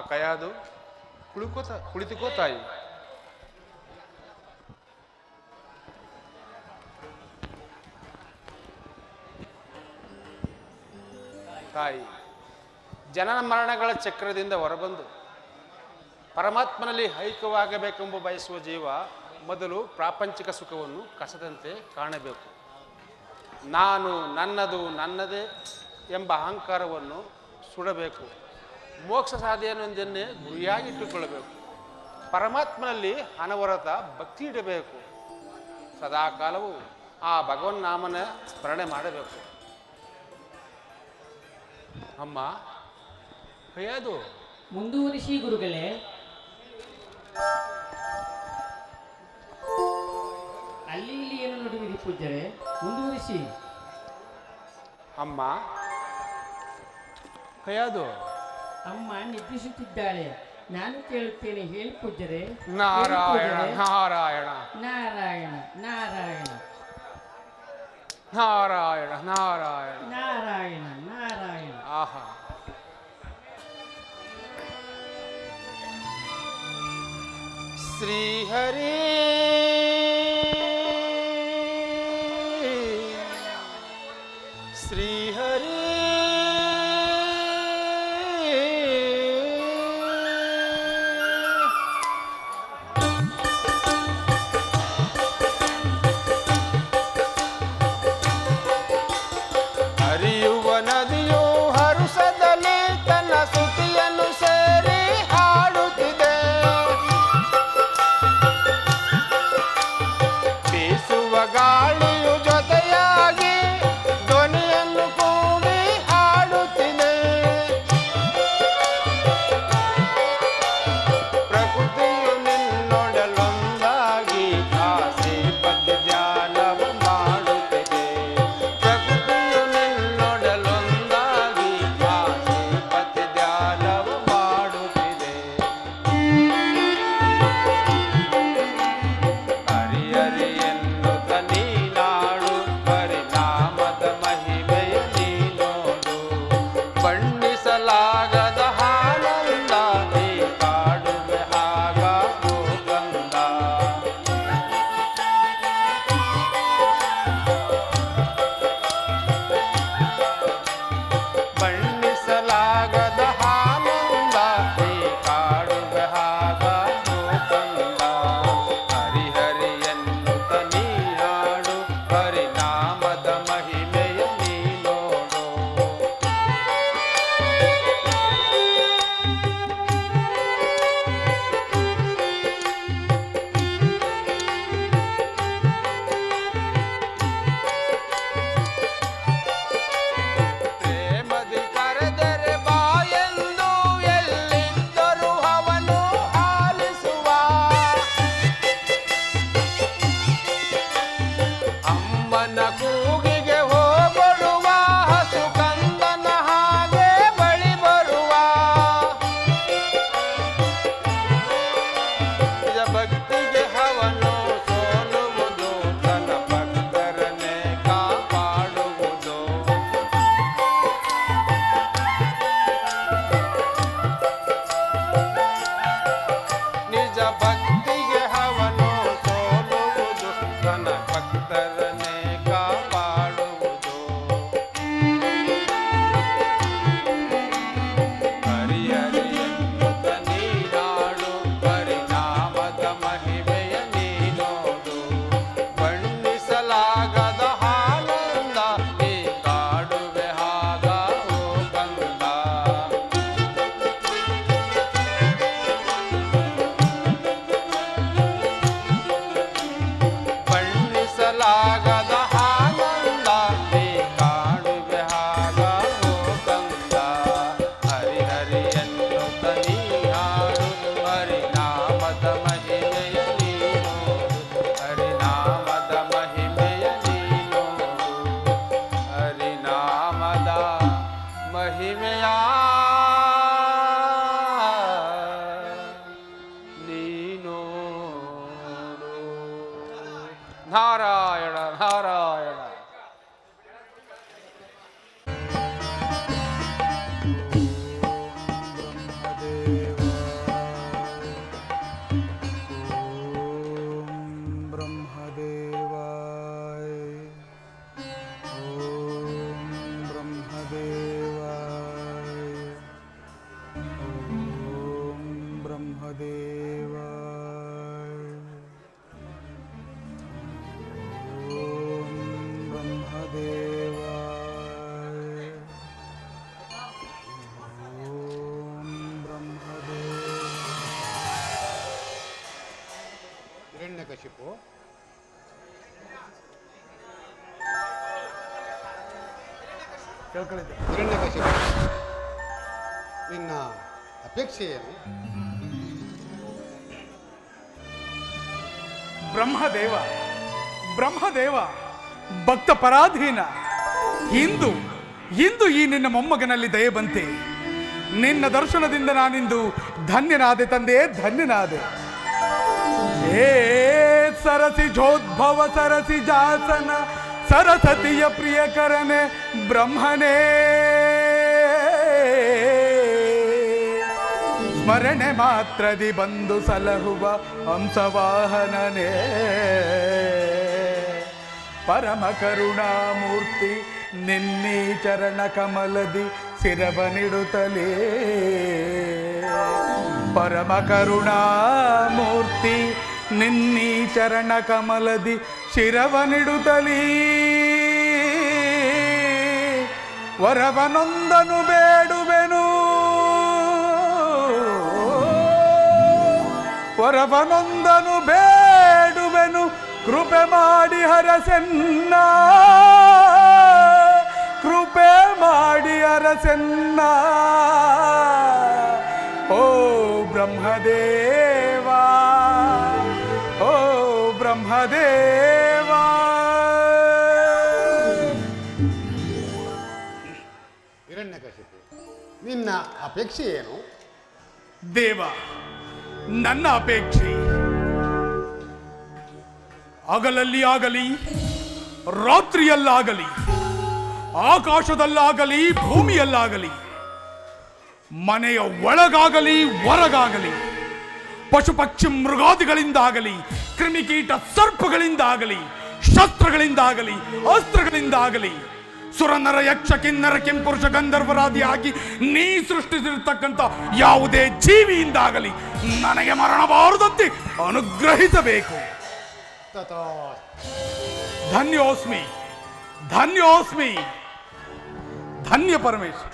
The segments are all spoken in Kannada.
ಕಯಾದು ಕುಳಿತುಕೋ ತಾಯಿ. ತಾಯಿ ಜನನ ಮರಣಗಳ ಚಕ್ರದಿಂದ ಹೊರಬಂದು ಪರಮಾತ್ಮನಲ್ಲಿ ಐಕ್ಯವಾಗಬೇಕೆಂಬ ಬಯಸುವ ಜೀವ ಮೊದಲು ಪ್ರಾಪಂಚಿಕ ಸುಖವನ್ನು ಕಸದಂತೆ ಕಾಣಬೇಕು. ನಾನು ನನ್ನದು ನನ್ನದೇ ಎಂಬ ಅಹಂಕಾರವನ್ನು ಸುಡಬೇಕು. ಮೋಕ್ಷ ಸಾಧನೆಯೊಂದನ್ನೇ ಗುರಿಯಾಗಿಟ್ಟುಕೊಳ್ಳಬೇಕು. ಪರಮಾತ್ಮನಲ್ಲಿ ಅನವರತ ಭಕ್ತಿ ಇಡಬೇಕು. ಸದಾಕಾಲವೂ ಆ ಭಗವನ್ನಾಮನ ಸ್ಮರಣೆ ಮಾಡಬೇಕು. ಅಮ್ಮ ಕೈಯದು ಮುಂದುವರಿಸಿ ಗುರುಗಳೇ. ಅಲ್ಲಿ ಇಲ್ಲಿ ಏನು ನೋಡುವಿರಿ ಪೂಜ್ಯರೇ? ಮುಂದುವರಿಸಿ. ಅಮ್ಮ ಕೈಯದು ಅಮ್ಮ ನಿದ್ರಿಸುತ್ತಿದ್ದಾಳೆ, ನಾನು ಕೇಳುತ್ತೇನೆ, ಹೇಳಿ ಪೂಜ್ಯರೇ. ನಾರಾಯಣ ನಾರಾಯಣ ನಾರಾಯಣ ನಾರಾಯಣ ನಾರಾಯಣ ನಾರಾಯಣ ನಾರಾಯಣ ನಾರಾಯಣ. ಆಹಾ, ಶ್ರೀಹರಿ ಶ್ರೀಹರಿ ಹರಿಯುವ ನದಿಯು ಹರುಸದಲ್ಲಿ ತನ್ನ ಸ್ತುತಿಯನ್ನು ಸೇರಿ ಹಾಡುತ್ತಿದೆ. ಬೀಸುವ ಗಾಳಿಯು ಜೊತೆಯಾಗಿ ಧ್ವನಿಯನ್ನು ಕೂಡಿ ಹಾಡುತ್ತಿದೆ. ಪ್ರಕೃತಿಯು ನಿನ್ನೊಡಲೊಂದಾಗಿ ಆಸೆ ಪದ್ಯ ಧ್ಯಾನವು ಮಾಡುತ್ತಿದೆ. ಪ್ರಕೃತಿಯು ನಿನ್ನೊಡಲೊಂದಾಗಿ ಆಸೆ ಪದ್ಯ ಧ್ಯಾನವು ಮಾಡುತ್ತಿದೆ. ಹರಿ ಹರಿ ಎನ್ನುತ್ತ ನೀನಾಡು, ಪರಿಣಾಮದ ಮಹಿಮೆಯ ನೀನೋಡು. ಬಣ್ಣಿಸಲಾಗದ ಆನಂದ ನೀ ಕಾಡುವೆ ಆಗ ಓ ಕಂದ. ಬಣ್ಣಿಸಲಾಗದ ಆನಂದ ನೀ ಕಾಡುವೆ ಆಗ ಓ ಕಂದ. ಹರಿ ಹರಿ ಎನ್ನುತ್ತ ನೀನಾಡು, ಪರಿಣಾಮದ ಮಹಿಮೆಯ ನೀನೋಡು. ಪ್ರೇಮದಿ ಕರೆದರೆ ಬಾಯೆಂದು ಎಲ್ಲಿದ್ದರೂ ಅವನು ಆಲಿಸುವ. ಅಮ್ಮನ ಕೂಗಿಗೆ ಹೋಗೊಡುವ ಹಸು ಕಂದನ ಹಾಗೆ ಬಳಿ ಬರುವ. ನಿಜ ಭಕ್ತಿಗೆ ಅವನು ಸೋಲುವುದು, ತನ್ನ ಭಕ್ತರನ್ನೇ ಕಾಪಾಡುವುದು. ನಿಜ ಭಕ್ತಿಗೆ ಅವನು ಸೋಲುವುದು, ತನ್ನ ಭಕ್ತರನ್ನೇ ಕಾಪಾಡುವುದು. ಹರಿ ಹರಿ ಎನ್ನುತ್ತ ನೀನಾಡು, ಪರಿಣಾಮದ ಮಹಿಮೆಯ ನೀನೋಡು. ಬಣ್ಣಿಸಲಾಗದ ಆನಂದ ನೀ ಕಾಡುವೆ ಆಗ ಓ ಕಂದ. ಬಣ್ಣಿಸಲಾಗದ ಆನಂದ ನೀ ಕಾಡುವೆ ಆಗ ಓ ಕಂದ. ಹರಿ ಹರಿ ಎನ್ನುತ್ತ ನೀನಾಡು, ಪರಿಣಾಮದ ಮಹಿಮೆಯ ನೀನೋಡು. ಹರಿನಾಮದ ಮಹಿಮೆಯ ನೀನೋಡು. ಹರಿನಾಮದ ಮಹಿಮೆಯ ನೀನೋಡು. ನಾರಾಯಣ ನಾರಾಯಣ. ಬ್ರಹ್ಮದೇವ ತಿಳ್ಕೊಳ್ಳಿದ್ದೆ. ಹಿರಣ್ಯಕಶಿಪು, ನಿನ್ನ ಅಪೇಕ್ಷೆ ಏನು? ಬ್ರಹ್ಮದೇವ ಬ್ರಹ್ಮದೇವ ಭಕ್ತ ಪರಾಧೀನ, ಇಂದು ಇಂದು ಈ ನಿನ್ನ ಮೊಮ್ಮಗನಲ್ಲಿ ದಯೆ ಬಂತೆ. ನಿನ್ನ ದರ್ಶನದಿಂದ ನಾನಿಂದು ಧನ್ಯನಾದೆ ತಂದೆ, ಧನ್ಯನಾದೆ. ಏ ಸರಸಿ ಜೋದ್ಭವ ಸರಸಿ ಜಾಸನ ಸರಸ್ವತಿಯ ಪ್ರಿಯಕರನೆ ಬ್ರಹ್ಮನೇ, ಸ್ಮರಣೆ ಮಾತ್ರದಿ ಬಂದು ಸಲಹುವ ಹಂಸವಾಹನನೇ, ಪರಮ ಕರುಣಾಮೂರ್ತಿ ನಿನ್ನೀ ಚರಣ ಕಮಲದಿ ಶಿರವನಿಡುತ್ತಲೇ, ಪರಮ ಕರುಣಾಮೂರ್ತಿ ನಿನ್ನೀ ಚರಣ ಕಮಲದಿ ಶಿರವನಿಡುತ್ತಲೀ, ವರವನೊಂದನು ಬೇಡುವೆನು, ವರವನೊಂದನು ಬೇಡುವೆನು, ಕೃಪೆ ಮಾಡಿ ಹರಸೆನ್ನ, ಕೃಪೆ ಮಾಡಿ ಹರಸೆನ್ನ. ಓ ಬ್ರಹ್ಮದೇವ, ಓ ಬ್ರಹ್ಮದೇವ. ಹಿರಣ್ಯಕಶಿಪು, ನಿನ್ನ ಅಪೇಕ್ಷೆ ಏನು? ದೇವ, ನನ್ನ ಅಪೇಕ್ಷೆ ಹಗಲಲ್ಲಿ ಆಗಲಿ ರಾತ್ರಿಯಲ್ಲಾಗಲಿ ಆಕಾಶದಲ್ಲಾಗಲಿ ಭೂಮಿಯಲ್ಲಾಗಲಿ ಮನೆಯ ಒಳಗಾಗಲಿ ಹೊರಗಾಗಲಿ ಪಶು ಪಕ್ಷಿ ಮೃಗಾದಿಗಳಿಂದಾಗಲಿ ಕ್ರಿಮಿಕೀಟ ಸರ್ಪಗಳಿಂದಾಗಲಿ ಶಸ್ತ್ರಗಳಿಂದಾಗಲಿ ಅಸ್ತ್ರಗಳಿಂದಾಗಲಿ ಸುರನರ ಯಕ್ಷ ಕಿನ್ನರ ಕೆಂಪುರುಷ ಗಂಧರ್ವರಾದಿಯಾಗಿ ನೀ ಸೃಷ್ಟಿಸಿರ್ತಕ್ಕಂಥ ಯಾವುದೇ ಜೀವಿಯಿಂದಾಗಲಿ ನನಗೆ ಮರಣಬಾರದಂತೆ ಅನುಗ್ರಹಿಸಬೇಕು. ಧನ್ಯೋಸ್ಮಿ, ಧನ್ಯೋಸ್ಮಿ, ಧನ್ಯ ಪರಮೇಶ್ವರ.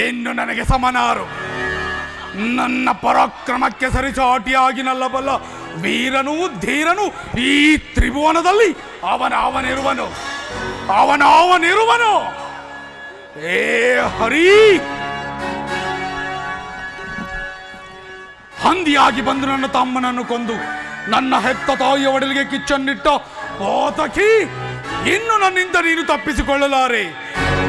ಇನ್ನು ನನಗೆ ಸಮನಾರು, ನನ್ನ ಪರಾಕ್ರಮಕ್ಕೆ ಸರಿಸಾಟಿಯಾಗಿ ನಲ್ಲಬಲ್ಲ ವೀರನೂ ಧೀರನು ಈ ತ್ರಿಭುವನದಲ್ಲಿ ಅವನಿರುವನು, ಅವನಿರುವನು. ಏ ಹರಿ, ಹಂದಿಯಾಗಿ ಬಂದು ನನ್ನ ತಮ್ಮನನ್ನು ಕೊಂದು ನನ್ನ ಹೆತ್ತ ತಾಯಿಯ ಒಡಲಿಗೆ ಕಿಚ್ಚನ್ನಿಟ್ಟ ಪಾತಕಿ, ಇನ್ನು ನನ್ನಿಂದ ನೀನು ತಪ್ಪಿಸಿಕೊಳ್ಳಲಾರೆ.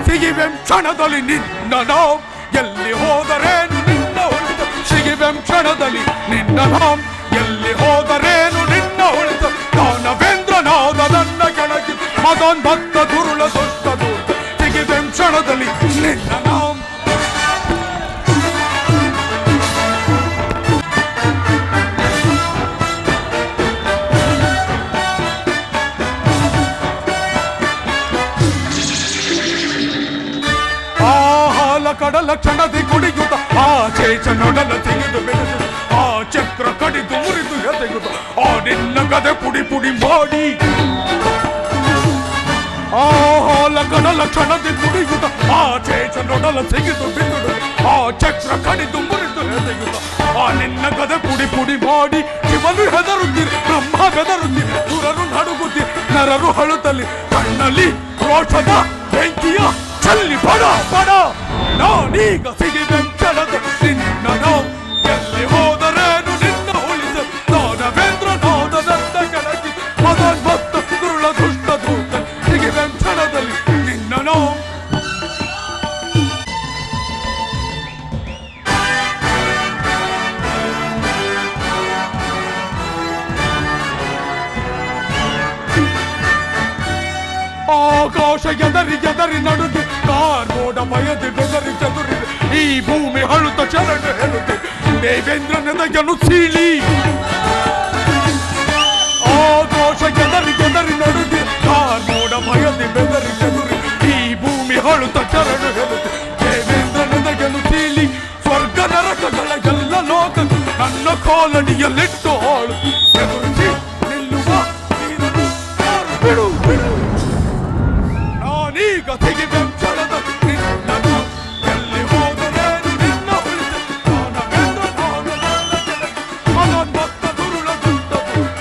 ಸಿಗಿವೆಂ ಕ್ಷಣದಲ್ಲಿ ನಿನ್ನ ನಾಂ, ಎಲ್ಲಿ ಹೋದರೇನು ನಿನ್ನ ಉಳಿತ. ಸಿಗಿವೆಂ ಕ್ಷಣದಲ್ಲಿ ನಿನ್ನ ನಾಂ, ಎಲ್ಲಿ ಹೋದರೇನು ನಿನ್ನ ಉಳಿತ. ದಾನವೇಂದ್ರ ನಾದ ನನ್ನ ಕೆಳಗೆ ಮಗನ್ ಭಕ್ತ ದುರುಳ ದುಷ್ಟ ದೂರ. ಸಿಗಿವೆಂ ಕ್ಷಣದಲ್ಲಿ ನಿನ್ನ ನಾಂ. ಕಡಲ ಕ್ಷಣದಿ ಕುಡಿಯುತ್ತ ಆ ಚೇಚ ನೊಡಲ ತೆಗೆದು ಬೆಳೆದು ಆ ಚಕ್ರ ಕಡಿದು ಮುರಿದು ಎದೆಯುತ್ತ ಆ ನಿನ್ನ ಗದೆ ಪುಡಿ ಪುಡಿ ಮಾಡಿ ಆ ಹಾಲ ಕಡಲ ಕ್ಷಣದಿ ಕುಡಿಯುತ್ತ ಆ ಚೇಚ ನೊಡಲ ತೆಗೆದು ಬಿದ್ದು ಆ ಚಕ್ರ ಕಡಿದು ಮುರಿದು ಎದೆಯುತ್ತ ಆ ನಿನ್ನ ಗದೆ ಪುಡಿ ಪುಡಿ ಮಾಡಿ ಶಿವನು ಹೆದರುತ್ತೀರಿ, ಬ್ರಹ್ಮ ಬೆದರುತ್ತೀರಿ, ಸುರರು ನಡುಗುತ್ತೀರಿ, ನರರು ಹಳುತ್ತಲ್ಲಿ ಕಣ್ಣಲ್ಲಿ ರೋಷದ ಬೆಂಕಿಯ ಚಲ್ಲಿ ಬಡ ಬಡ. ನಾನೀಗ ಸಿಗಿವೆಂ ಕ್ಷಣದ ನಿನ್ನ ನಾಂ, ಎಲ್ಲಿ ಹೋದರೇನು ನಿನ್ನ ಉಳಿದ. ದಾನವೇಂದ್ರ ನಾದ ನನ್ನ ಕೆಳಗೆ ಮಗನ್ ಭಕ್ತ ದುರುಳ ದುಷ್ಟ ದೂತ. ಸಿಗಿವೆಂ ಕ್ಷಣದಲ್ಲಿ ನಿನ್ನ ನಾಂ. ಆಕಾಶ ಎದರಿ ಎದರಿ ನಡುಗೆ ಕಾರ್ಮೋಡ ಭಯದಿ ಬೆದರಿ ಚದುರಿದೆ ಈ ಭೂಮಿ ಹಳುತ್ತ ಚರಣ ಹೇಳುತ್ತೆ ದೇವೇಂದ್ರ ನೆದೆಯನ್ನು ಸೀಳಿ. ಆಕಾಶ ಎದರಿ ಎದರಿ ನಡುಗೆ ಕಾರ್ಮೋಡ ಭಯದಿ ಬೆದರಿ ಚದುರಿ ಈ ಭೂಮಿ ಹಳುತ್ತ ಚರಣ ಹೇಳುತ್ತೆ ದೇವೇಂದ್ರ ನೆದೆಯನ್ನು ಸೀಳಿ. ಸ್ವರ್ಗ ನರಕಗಳ ಎಲ್ಲ ಲೋಕ ನನ್ನ ಕಾಲಡಿಯಲ್ಲಿಟ್ಟು ಹಾಳು ಎದುರಿಸಿ ನಿಲ್ಲುವ ನೀರನ್ನು ಬಿಡು ಬಿಡು. ನಾನೀಗ ತೆಗೆವೆಂ ಕ್ಷಣದ ನಿನ್ನ ನಾಂ, ಎಲ್ಲಿ ಹೋದರೇನು ನಿನ್ನ ಉಳಿದ. ದಾನವೇಂದ್ರ ನಾದ ನನ್ನ ಕೆಳಗೆ ಮಗನ್ ಭಕ್ತ ದುರುಳ ದುಷ್ಟ ದೂತ.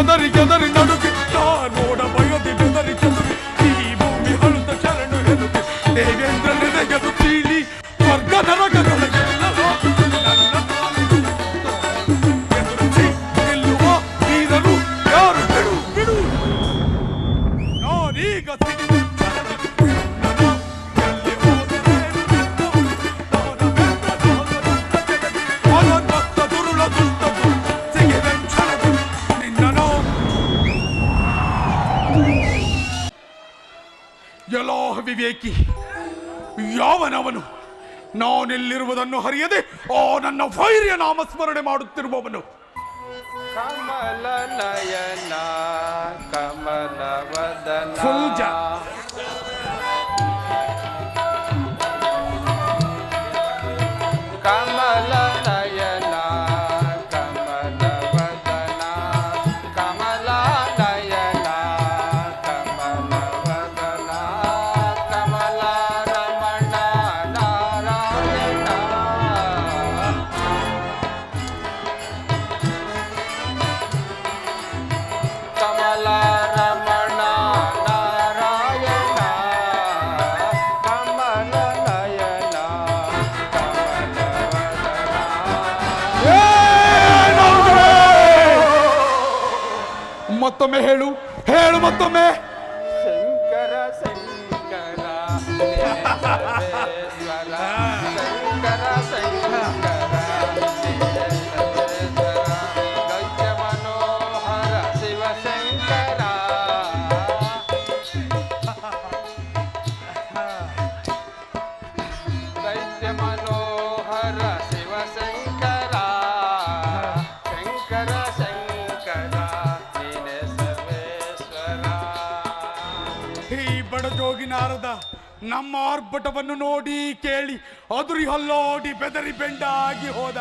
ಎದರಿ ಎದರಿ ನಡುಗಿ ನೋಡ ಬಯದಿ ಬೆದರಿ ಚದುರಿ ಈ ಭೂಮಿ ಹಳುತ್ತ ಚರಣು ಎದುಗಿ ದೇವೇಂದ್ರ ನೆನೆಗೆದು ತೀಳಿ ಸ್ವರ್ಗ ನರಕದೊಳಗೆಲ್ಲವೋ ನನ್ನ ಎದುರಿಸಿ ನಿಲ್ಲುವ ವೀರರು ಯಾರು ಬಿಡು ಬಿಡು ನಾನೀಗ ಸಿಡಿದ ಎಲ್ಲೋ ವಿವೇಕಿ ಯಾವನವನು ನಾನೆಲ್ಲಿರುವುದನ್ನು ಹರಿಯದೆ ನನ್ನ ವೈರ್ಯ ನಾಮಸ್ಮರಣೆ ಮಾಡುತ್ತಿರುವವನು ಕಮಲ ನಯನ ಕಮಲ ವದನ ಫುಲ್ಜ ಕಮಲ ನಯನ ಕಮಲ ವದನ ಕಮಲ ನಯನ ಕಮಲ ವದನ ಕಮಲ ರಮಣ ನಾರಾಯಣ ಕಮಲ ರಮಣ ನಾರಾಯಣ ಕಮಲ ನಯನ ಕಮಲ ಮತ್ತೊಮ್ಮೆ ಹೇಳು ಹೇಳು ಮತ್ತೊಮ್ಮೆ ಶಂಕರ ಶಂಕರ ಸರ್ವೇಶ್ವರ ಶಂಕರ ಶಂಕರ ಗಜ್ಜ ಮನೋಹರ ಶಿವಶಂಕರ ದೈತ್ಯ ಮನೋಹರ ಶಿವಶಂಕರ ಶಂಕರ ಶಂಕರ ನೀನೆ ಸರ್ವೇಶ್ವರ. ಈ ಬಡಜೋಗಿ ನಾರದ ನಮ್ಮ ಆರ್ಭಟವನ್ನು ನೋಡಿ ಕೇಳಿ ಅದುರಿ ಹಲ್ಲೋಡಿ ಬೆದರಿ ಬೆಂಡಾಗಿ ಹೋದ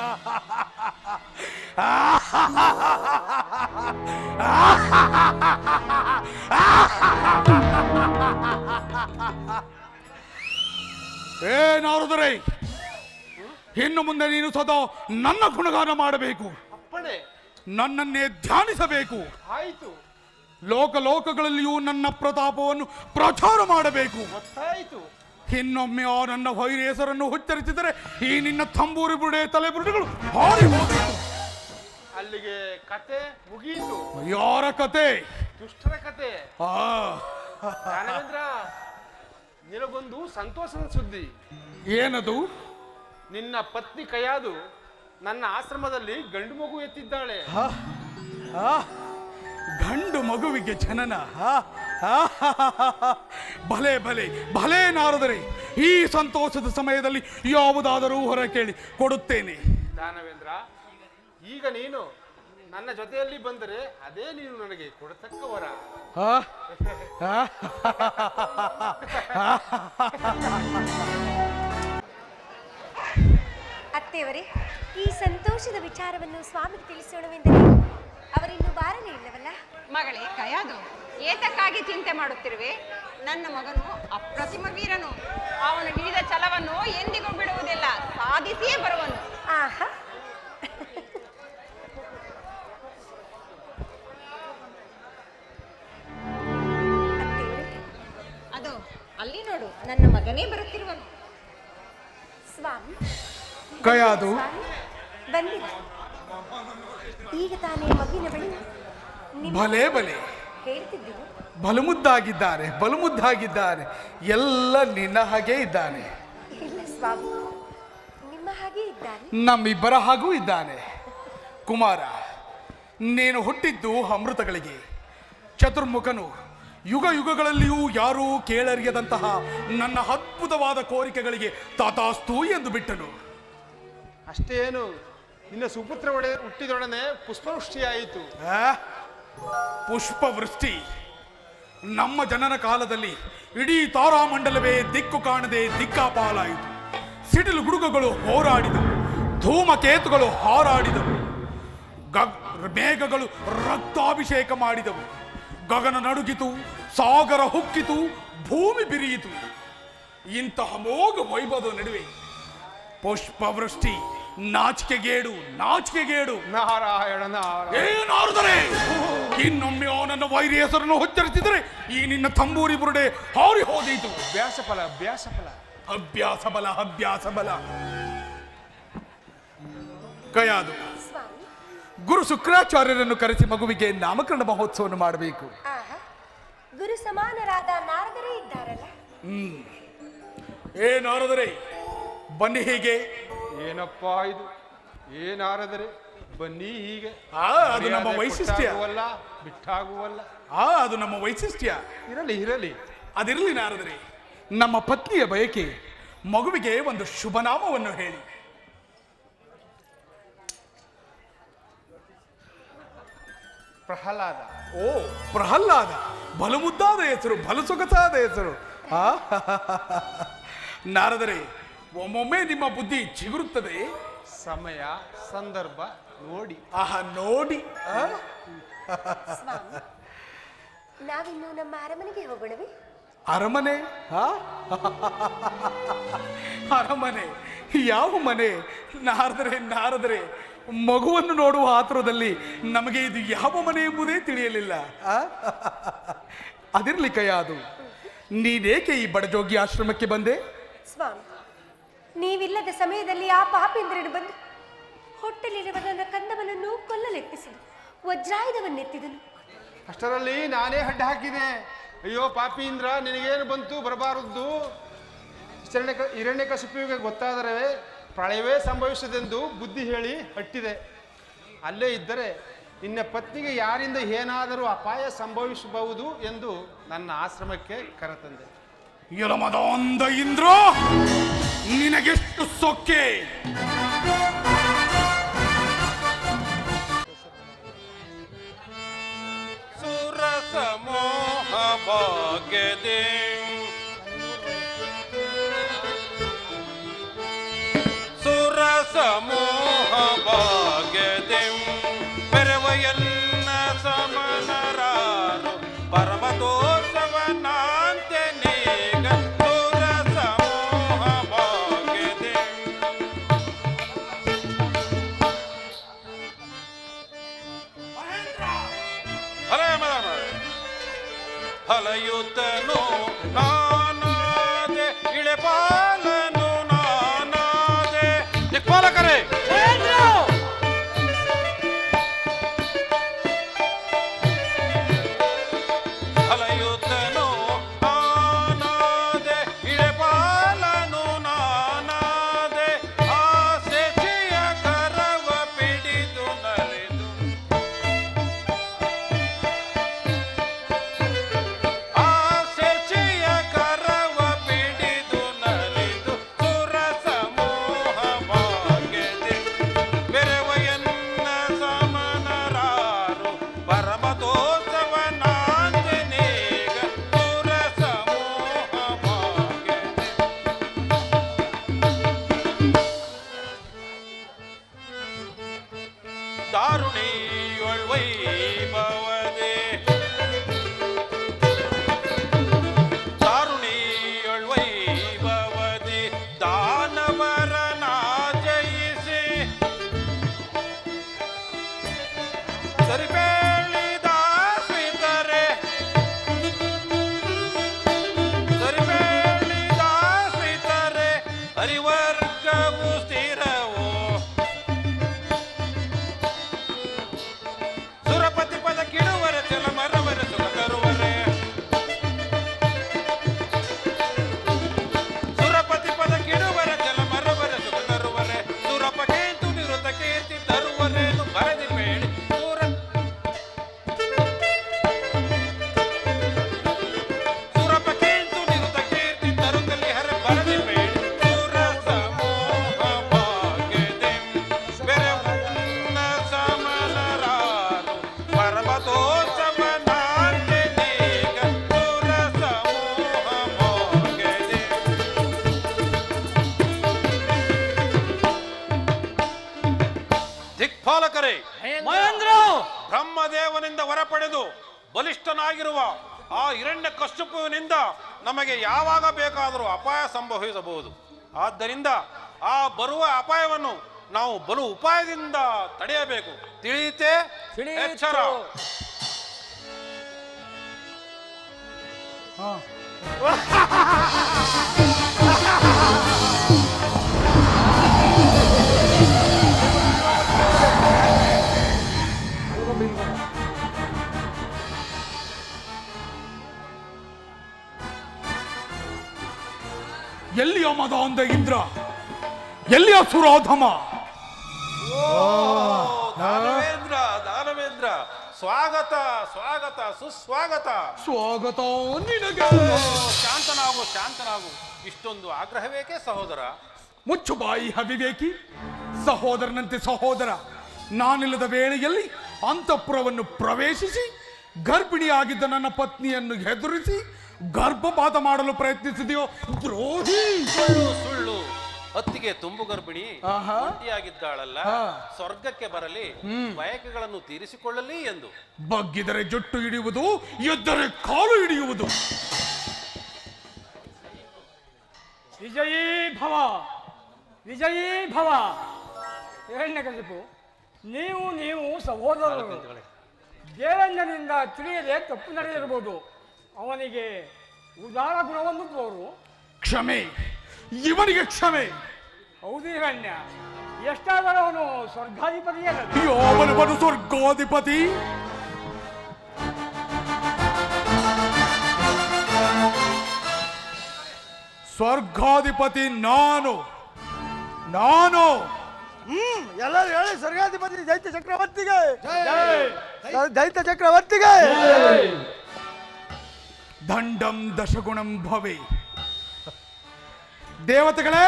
ನಾರದರೇ ಇನ್ನು ಮುಂದೆ ನೀನು ಸದಾ ನನ್ನ ಗುಣಗಾನ ಮಾಡಬೇಕು, ಅಪ್ಪಣೆ. ನನ್ನನ್ನೇ ಧ್ಯಾನಿಸಬೇಕು, ಆಯ್ತು ಲೋಕ ಲೋಕಗಳಲ್ಲಿಯೂ ನನ್ನ ಪ್ರತಾಪವನ್ನು ಪ್ರಚಾರ ಮಾಡಬೇಕು. ಗೊತ್ತಾಯ್ತು. ಇನ್ನೊಮ್ಮೆ ಆ ನನ್ನ ವೈರ ಹೆಸರನ್ನು ಉಚ್ಚರಿಸಿದರೆ ಈ ನಿನ್ನ ತಂಬೂರಿ ಬುಡೆ ತಲೆಬುರುಡೆಗಳು ಹಾರಿ ಹೋಗಿತ್ತು. ಅಲ್ಲಿಗೆ ಕತೆ ಮುಗಿಯಿತು. ಯಾರ ಕತೆ? ದುಷ್ಟರ ಕತೆ. ಆ ಜ್ಞಾನವೇಂದ್ರ, ನಿನಗೊಂದು ಸಂತೋಷದ ಸುದ್ದಿ. ಏನದು? ನಿನ್ನ ಪತ್ನಿ ಕೈಯಾದು ನನ್ನ ಆಶ್ರಮದಲ್ಲಿ ಗಂಡು ಮಗು ಎತ್ತಿದ್ದಾಳೆ. ಗಂಡು ಮಗುವಿಗೆ ಜನನ? ಭಲೆ ಭಲೆ ಭಲೆ ನಾರದರೆ, ಈ ಸಂತೋಷದ ಸಮಯದಲ್ಲಿ ಯಾವುದಾದರೂ ಹೊರ ಕೇಳಿ ಕೊಡುತ್ತೇನೆ. ದಾನವೇಂದ್ರ, ಈಗ ನೀನು ನನ್ನ ಜೊತೆಯಲ್ಲಿ ಬಂದರೆ ಅದೇ ನೀನು ನನಗೆ ಕೊಡತಕ್ಕ ವರ. ಅತ್ತೆಯವರೇ, ಈ ಸಂತೋಷದ ವಿಚಾರವನ್ನು ಸ್ವಾಮಿಗೆ ತಿಳಿಸೋಣವೆಂದರೆ ಅವರಿನ್ನೂ ಬಾರಲೇ ಇಲ್ಲವಲ್ಲ? ಮಗಳೇ ಕಯಾದು, ಏತಕ್ಕಾಗಿ ಚಿಂತೆ ಮಾಡುತ್ತಿರುವೆ? ನನ್ನ ಮಗನು ಅಪ್ರತಿಮ ವೀರನು. ಅವನು ಹಿಡಿದ ಛಲವನ್ನು ಎಂದಿಗೂ ಬಿಡುವುದಿಲ್ಲ, ಸಾಧಿಸಿಯೇ ಬರುವನು. ಆಹಾ, ಅದು ಅಲ್ಲಿ ನೋಡು, ನನ್ನ ಮಗನೇ ಬರುತ್ತಿರುವನು. ಸ್ವಾಮಿ ಕಯಾದು ಬಂದಿರ. ಈಗ ತಾನೇ ಮಗುವಿನ ಬಳಿ ಭಲೆ ಭಲೆ ಹೇಳ್ತಿದ್ದೀವಿ. ಬಲು ಮುದ್ದಾಗಿದ್ದಾರೆ, ಬಲು ಮುದ್ದಾಗಿದ್ದಾರೆ. ಎಲ್ಲ ನಿನ್ನ ಹಾಗೆ ಇದ್ದಾನೆ. ಇಲ್ಲ ಸ್ವಾಮಿ, ನಿಮ್ಮ ಹಾಗೆ ಇದ್ದಾನೆ. ನಮ್ಮಿಬ್ಬರ ಹಾಗೂ ಇದ್ದಾನೆ. ಕುಮಾರ, ನೀನು ಹುಟ್ಟಿದ್ದು ಅಮೃತಗಳಿಗೆ. ಚತುರ್ಮುಖನು ಯುಗ ಯುಗಗಳಲ್ಲಿಯೂ ಯಾರೂ ಕೇಳರಿಯದಂತಹ ನನ್ನ ಅದ್ಭುತವಾದ ಕೋರಿಕೆಗಳಿಗೆ ತಾತಾಸ್ತು ಎಂದು ಬಿಟ್ಟನು. ಅಷ್ಟೇನು, ನಿನ್ನ ಸುಪುತ್ರ ಹುಟ್ಟಿದೊಡನೆ ಪುಷ್ಪವೃಷ್ಟಿಯಾಯಿತು. ಪುಷ್ಪವೃಷ್ಟಿ? ನಮ್ಮ ಜನನ ಕಾಲದಲ್ಲಿ ಇಡೀ ತಾರಾಮಂಡಲವೇ ದಿಕ್ಕು ಕಾಣದೆ ದಿಕ್ಕಾಪಾಲಾಯಿತು. ಸಿಡಿಲು ಗುಡುಗುಗಳು ಹೋರಾಡಿದವು, ಧೂಮಕೇತುಗಳು ಹಾರಾಡಿದವು, ಮೇಘಗಳು ರಕ್ತಾಭಿಷೇಕ ಮಾಡಿದವು, ಗಗನ ನಡುಗಿತು, ಸಾಗರ ಹುಕ್ಕಿತು, ಭೂಮಿ ಬಿರಿಯಿತು. ಇಂತಹ ಮೋಘ ವೈಭವದ ನಡುವೆ ಪುಷ್ಪವೃಷ್ಟಿ ನಾಚಿಕೆಗೇಡು ನಾಚಿಕೆಗೇಡು. ನಾರಾಯಣ ನಾರಾಯಣ. ಏನಾರದರೆ ಇನ್ನೊಮ್ಮೆ ಅವನನ್ನ ವೈರಿ ಹೆಸರನ್ನು ಉಚ್ಚರಿಸಿದರೆ ಈ ನಿನ್ನ ತಂಬೂರಿ ಬುರುಡೆ ಹಾರಿ ಹೋದೀತು. ಅಭ್ಯಾಸ ಫಲ ಅಭ್ಯಾಸ ಫಲ. ಅಭ್ಯಾಸ ಬಲ ಅಭ್ಯಾಸ ಬಲ. ಕಯಾದು ಸ್ವಾಮಿ, ಗುರು ಶುಕ್ರಾಚಾರ್ಯರನ್ನು ಕರೆಸಿ ಮಗುವಿಗೆ ನಾಮಕರಣ ಮಹೋತ್ಸವವನ್ನು ಮಾಡಬೇಕು. ಆಹಾ, ಗುರು ಸಮಾನರಾದ ನಾರದರೇ ಇದ್ದಾರಲ್ಲ. ಏನಾರದರೆ ಬನ್ನಿ ಹೀಗೆ. ಏನಪ್ಪ ಇದು, ಏನಾರದರೆ ಬನ್ನಿ ಹೀಗೆ. ಅದು ನಮ್ಮ ವೈಶಿಷ್ಟ್ಯ. ಬಿಟ್ಟಾಗುವಲ್ಲ. ಅದು ನಮ್ಮ ವೈಶಿಷ್ಟ್ಯ. ಇರಲಿ ಇರಲಿ. ಅದಿರಲಿ ನಾರದರೆ, ನಮ್ಮ ಪತ್ನಿಯ ಬಯಕೆ ಮಗುವಿಗೆ ಒಂದು ಶುಭನಾಮವನ್ನು ಹೇಳಿ. ಪ್ರಹ್ಲಾದ. ಓ, ಪ್ರಹ್ಲಾದ, ಬಲು ಮುದ್ದಾದ ಹೆಸರು, ಬಲು ಸೊಗಸಾದ ಹೆಸರು. ನಾರದರೆ, ಒಮ್ಮೊಮ್ಮೆ ನಿಮ್ಮ ಬುದ್ಧಿ ಚಿಗುರುತ್ತದೆ. ಸಮಯ ಸಂದರ್ಭ ನೋಡಿ. ನೋಡಿ. ಸ್ವಾಮಿ, ನಾವಿನ್ನು ನಮ್ಮ ಅರಮನೆಗೆ ಹೋಗೋಣವೇ? ಅರಮನೆ? ಅರಮನೆ? ಯಾವ ಮನೆ? ನಾರದರೆ ಮಗುವನ್ನು ನೋಡುವ ಆತುರದಲ್ಲಿ ನಮಗೆ ಇದು ಯಾವ ಮನೆ ಎಂಬುದೇ ತಿಳಿಯಲಿಲ್ಲ. ಅದಿರ್ಲಿ ಕಯಾದು, ನೀನೇಕೆ ಈ ಬಡಜೋಗಿ ಆಶ್ರಮಕ್ಕೆ ಬಂದೆ? ಸ್ವಾಮಿ, ನೀವಿಲ್ಲದ ಸಮಯದಲ್ಲಿ ಆ ಪಾಪೇಂದ್ರನು ಬಂದು ಹೊಟ್ಟೆಲಿರುವ ನನ್ನ ಕಂದವನನ್ನು ಕೊಲ್ಲಲೆತ್ತಿಸಿದ, ವಜ್ರಾಯುಧವನ್ನೆತ್ತಿದನು. ಅಷ್ಟರಲ್ಲಿ ನಾನೇ ಅಡ್ಡ ಹಾಕಿದೆ. ಅಯ್ಯೋ ಪಾಪೀಂದ್ರ, ನಿನಗೇನು ಬಂತು ಬರಬಾರದ್ದು? ಹಿರಣ್ಯಕಶಿಪುವಿಗೆ ಗೊತ್ತಾದರೆ ಪ್ರಳಯವೇ ಸಂಭವಿಸದೆಂದು ಬುದ್ಧಿ ಹೇಳಿ ಹಟ್ಟಿದೆ. ಅಲ್ಲೇ ಇದ್ದರೆ ನಿನ್ನ ಪತ್ನಿಗೆ ಯಾರಿಂದ ಏನಾದರೂ ಅಪಾಯ ಸಂಭವಿಸಬಹುದು ಎಂದು ನನ್ನ ಆಶ್ರಮಕ್ಕೆ ಕರೆತಂದೆ. ಯಲಮದಾಂಧ ಇಂದ್ರ, ನಿನಗೆಷ್ಟು ಸೊಕ್ಕೆ! ಸುರಸಮೋಹ ಭಾಗ್ಯದೆ ಸುರಸಮೋಹ ಭಾಗ್ಯದೆ ಪೆರವಯನ್ನ ಸಮನರಾರು ಪರಮದೋಷವನಾಂತೆ ನೀಗ ಸುರಸಮೋಹ ಭಾಗ್ಯದೆ. ಫಲಯುತನು ನಾನಾದೆ, ಇಳೆಪಾಲನು ನಾನಾದೆ. ದಿಕ್ಪಾಲಕರೇ, ಫಲಯುತನು ನಾನಾದೆ, ಇಳೆಪಾಲನು ನಾನಾದೆ. ಆಸೆಚಿಯ ಕರವ ಪಿಡಿದು ನಲಿದು ಆಸೆಚಿಯ ಕರವ ಪಿಡಿದು ನಲಿದು ಸುರಸಮೋಹ ಭಾಗ್ಯದೆ ಬೆರವಯನ್ನ ಸಮನರಾರು ಪರಮದೋಷವನಾಂಜನೇಗ ಸುರಸಮೋಹ ಭಾಗ್ಯದೆ. ದಾರುಣಿಯೊಳ್ವೈಭವದೆ ದಾರುಣಿಯೊಳ್ವೈಭವದೆ ದಾನವರನ ಜಯಿಸಿ ಸರಿಬೇಳಿದ ಸ್ಮಿತರೆ ಸರಿಬೇಳಿದ ಸ್ಮಿತರೆ ಹರಿವರ್ಗವು ಸ್ಥಿರವೋ ಸುರಪತಿ ಪದ ಕಿಡುವರೆ ಚಲ ಮರವರೆ ಸುಖ ತರುವರೆ ಸುರಪತಿ ಪದ ಕಿಡುವರೆ ಚಲ ಮರವರೆ ಸುಖ ತರುವರೆ ಸುರಪ ಕೇಂತು ನಿರುತ ಕೀರ್ತಿ ತರುವರೇನು ಬರದಿ ಬೇಡಿ ಸುರಪ ಕೇಂತು ನಿರುತ ಕೀರ್ತಿ ತರುತ್ತಲ್ಲಿ ಹರ ಬರದಿ ಬೇಡಿ ಸುರಸಮೋಹ ಭಾಗ್ಯದೆ ಬೆರವನ್ನ ಸಮನರಾರು ಪರಮದೋಷವನಾಂಜನೇಗ ಸುರಸಮೋಹ ಭಾಗ್ಯದೆ. ದಿಕ್ಪಾಲಕರೇ, ಬ್ರಹ್ಮದೇವನಿಂದ ವರ ಪಡೆದು ಬಲಿಷ್ಠನಾಗಿರುವ ಆ ಹಿರಣ್ಯಕಶಿಪುವಿನಿಂದ ನಮಗೆ ಯಾವಾಗ ಬೇಕಾದರೂ ಅಪಾಯ ಸಂಭವಿಸಬಹುದು. ಆದ್ದರಿಂದ ಆ ಬರುವ ಅಪಾಯವನ್ನು ನಾವು ಬಲು ಉಪಾಯದಿಂದ ತಡೆಯಬೇಕು. ತಿಳಿಯುತ್ತೆ? ಎಚ್ಚರ. ಎಲ್ಲಿಯ ಮದಾಂಧ ಇಂದ್ರ, ಎಲ್ಲಿಯ ಸುರಾಧಮ? ದಾನವೇಂದ್ರ, ದಾನವೇಂದ್ರ, ಸ್ವಾಗತ ಸ್ವಾಗತ ಸುಸ್ವಾಗತ. ಸ್ವಾಗತ ನಿನಗೆ. ಶಾಂತನಾಗು, ಶಾಂತನಾಗು. ಇಷ್ಟೊಂದು ಆಗ್ರಹವೇಕೆ ಸಹೋದರ? ಮುಚ್ಚು ಬಾಯಿ ಅವಿವೇಕಿ. ಸಹೋದರನಂತೆ ಸಹೋದರ ನಾನಿಲ್ಲದ ವೇಳೆಯಲ್ಲಿ ಅಂತಃಪುರವನ್ನು ಪ್ರವೇಶಿಸಿ ಗರ್ಭಿಣಿಯಾಗಿದ್ದ ನನ್ನ ಪತ್ನಿಯನ್ನು ಹೆದರಿಸಿ ಗರ್ಭಪಾತ ಮಾಡಲು ಪ್ರಯತ್ನಿಸಿದೆಯೋ ದ್ರೋಹಿ. ಸುಳ್ಳು ಸುಳ್ಳು. ಅತ್ತಿಗೆ ತುಂಬು ಗರ್ಭಿಣಿ ಆಹಾ. ಒಂಟಿಯಾಗಿದ್ದಾಳಲ್ಲ, ಸ್ವರ್ಗಕ್ಕೆ ಬರಲಿ, ಬಯಕೆಗಳನ್ನು ತೀರಿಸಿಕೊಳ್ಳಲಿ ಎಂದು. ಬಗ್ಗಿದರೆ ಜುಟ್ಟು ಹಿಡಿಯುವುದು, ಎದ್ದರೆ ಕಾಲು ಹಿಡಿಯುವುದು. ವಿಜಯೀ ಭವ, ವಿಜಯೀ ಭವ. ಹಿರಣ್ಯಕಶಿಪು, ನೀವು ಸಹೋದರರು. ದೇವೇಂದ್ರನಿಂದ ತಿಳಿಯದೆ ತಪ್ಪು ನಡೆದಿರಬಹುದು. ಅವನಿಗೆ ಉದಾರ ಗುಣವನ್ನು ತೋರು. ಕ್ಷಮೆ, ಇವನಿಗೆ ಕ್ಷಮೆ. ಹೌದು ಹಿರಣ್ಯ, ಎಷ್ಟಾದರೂ ಅವನು ಸ್ವರ್ಗಾಧಿಪತಿಯಲ್ಲ. ಯಾವನು ಸ್ವರ್ಗಾಧಿಪತಿ? ಸ್ವರ್ಗಾಧಿಪತಿ ನಾನು. ಎಲ್ಲರೂ ಹೇಳಿ, ಸ್ವರ್ಗಾಧಿಪತಿ ದೈತ್ಯ ಚಕ್ರವರ್ತಿಗೆ, ದೈತ್ಯ ಚಕ್ರವರ್ತಿಗೆ. ದಂಡಂ ದಶಗುಣಂ ಭವೆ. ದೇವತೆಗಳೇ,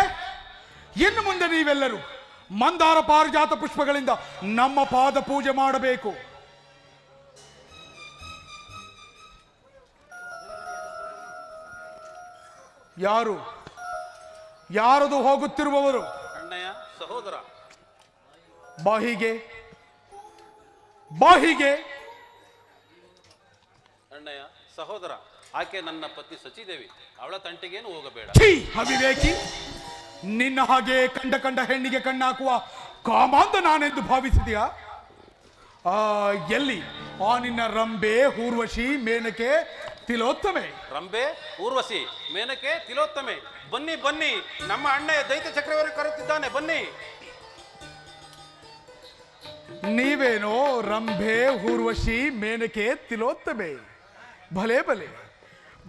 ಇನ್ನು ಮುಂದೆ ನೀವೆಲ್ಲರೂ ಮಂದಾರ ಪಾರಿಜಾತ ಪುಷ್ಪಗಳಿಂದ ನಮ್ಮ ಪಾದ ಪೂಜೆ ಮಾಡಬೇಕು. ಯಾರದು ಹೋಗುತ್ತಿರುವವರು? ಅಣ್ಣಯ್ಯ, ಸಹೋದರ. ಬಾಹಿಗೆ ಅಣ್ಣಯ್ಯ, ಸಹೋದರ. ಆಕೆ ನನ್ನ ಪತ್ನಿ ಸಚಿದೇವಿ. ಅವಳ ತಂಟೆಗೇನು ಹೋಗಬೇಡ. ಛೀ, ಅವಿವೇಕಿ. ನಿನ್ನ ಹಾಗೆ ಕಂಡ ಹೆಣ್ಣಿಗೆ ಕಣ್ಣಾಕುವ ಕಾಮಾಂತ ನಾನೆಂದು ಭಾವಿಸಿದೆಯಾ? ಎಲ್ಲಿ ಆ ನಿನ್ನ ರಂಬೆ, ಊರ್ವಶಿ, ಮೇನಕೆ, ತಿಲೋತ್ತಮೆ? ರಂಬೆ, ಊರ್ವಶಿ, ಮೇನಕೆ, ತಿಲೋತ್ತಮೆ, ಬನ್ನಿ ಬನ್ನಿ, ನಮ್ಮ ಅಣ್ಣಯ್ಯ ದೈತ್ಯ ಚಕ್ರವರ್ತಿ ಕರೆಯುತ್ತಿದ್ದಾನೆ, ಬನ್ನಿ. ನೀವೇನೋ ರಂಭೆ, ಊರ್ವಶಿ, ಮೇನಕೆ, ತಿಲೋತ್ತಮೆ? ಭಲೆ ಭಲೆ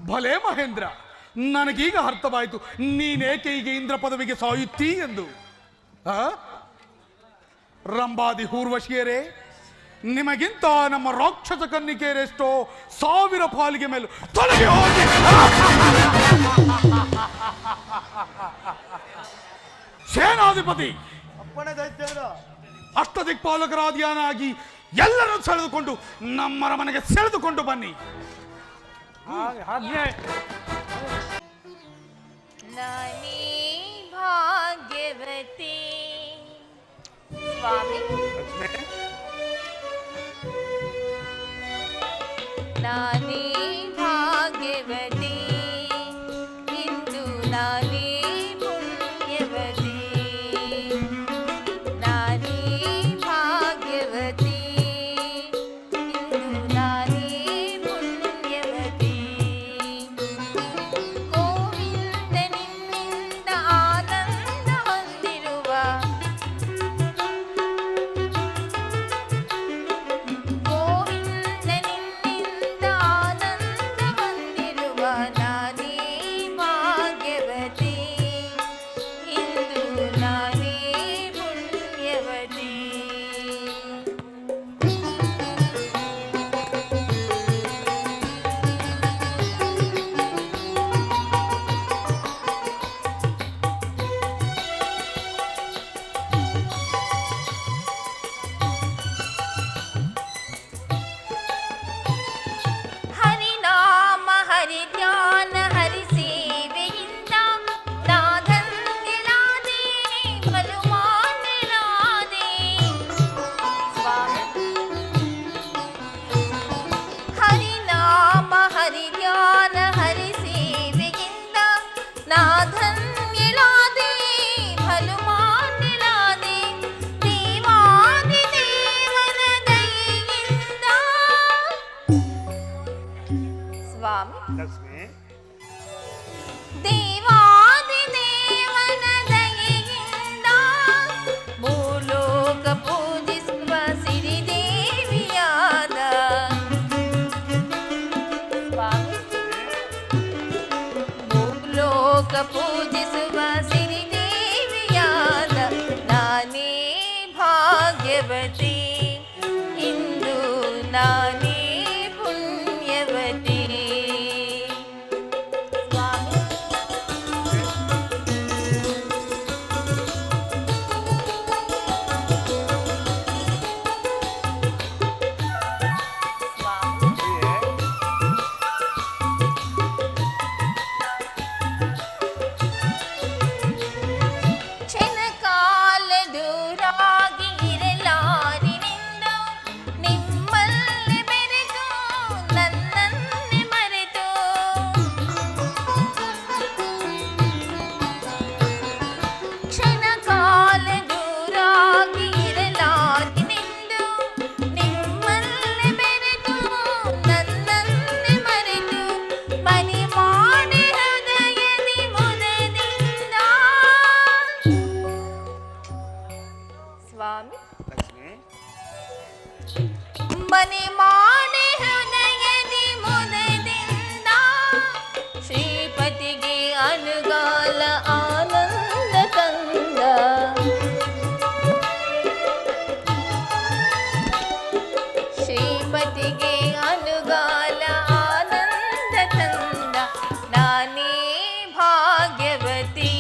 ಭಲೆ ಮಹೇಂದ್ರ, ನನಗೀಗ ಅರ್ಥವಾಯಿತು ನೀನೇಕೆ ಈಗ ಇಂದ್ರ ಪದವಿಗೆ ಸಾಯುತ್ತೀ ಎಂದು. ರಂಭಾದಿ ಊರ್ವಶಿಯರೇ, ನಿಮಗಿಂತ ನಮ್ಮ ರಾಕ್ಷಸ ಕನ್ನಿಕೆಯರೆಷ್ಟೋ 1000 ಪಾಲಿಗೆ ಮೇಲೂ ತೊಲಗಿ ಹೋಗಿ. ಸೇನಾಧಿಪತಿ, ಅಷ್ಟದಿಕ್ಪಾಲಕರಾದಿಯಾನಾಗಿ ಎಲ್ಲರನ್ನು ಸೆಳೆದುಕೊಂಡು ನಮ್ಮ ಮನೆಗೆ ಸೆಳೆದುಕೊಂಡು ಬನ್ನಿ. ನಾನೇ ಭಾಗ್ಯವತಿ ಸ್ವಾಮಿ, ನಾನೇ ಭಾಗ್ಯವತಿ, ಇಂದು ನಾನೇ ಪುಣ್ಯವತಿ, ನಾನೇ ಭಾಗ್ಯವತಿ, ಇಂದು ನಾನೇ ಪುಣ್ಯವತಿ. ಗೋವಿಂದನಿಂದ ಆನಂದ ಹೊಂದಿರುವ, ಗೋವಿಂದನಿಂದ ಆನಂದ ಮನೆ ಮಾಡಿ ಹೃದಯದಿ ಮುದದಿಂದ ಶ್ರೀಪತಿಗೆ ಅನುಗಾಲ ಆನಂದ ತಂದ. ಶ್ರೀಪತಿಗೆ ಅನುಗಾಲ ಆನಂದ ತಂದ. ನಾನೇ ಭಾಗ್ಯವತಿ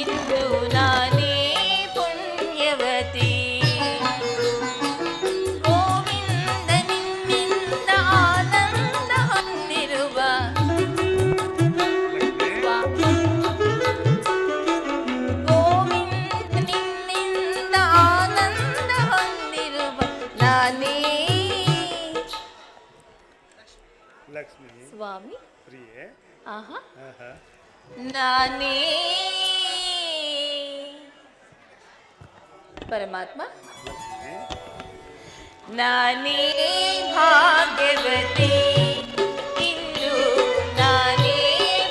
ಇಂದು ನಾನೇ ಪುಣ್ಯವತಿ. ಗೋವಿಂದ ನಿನ್ನಿಂದ ಆನಂದ ಹೊಂದಿರುವ ಗೋವಿಂದ ನಿನ್ನಿಂದ ಆನಂದ ಹೊಂದಿರುವ ನಾನೇ ಲಕ್ಷ್ಮಿ ಸ್ವಾಮಿ. ಪ್ರಿಯೆ, ಆಹಾ, ನಾನೇ ಪರಮಾತ್ಮ. ನಾನೇ ಭಾಗ್ಯವತಿ ಇಂದು ನಾನೇ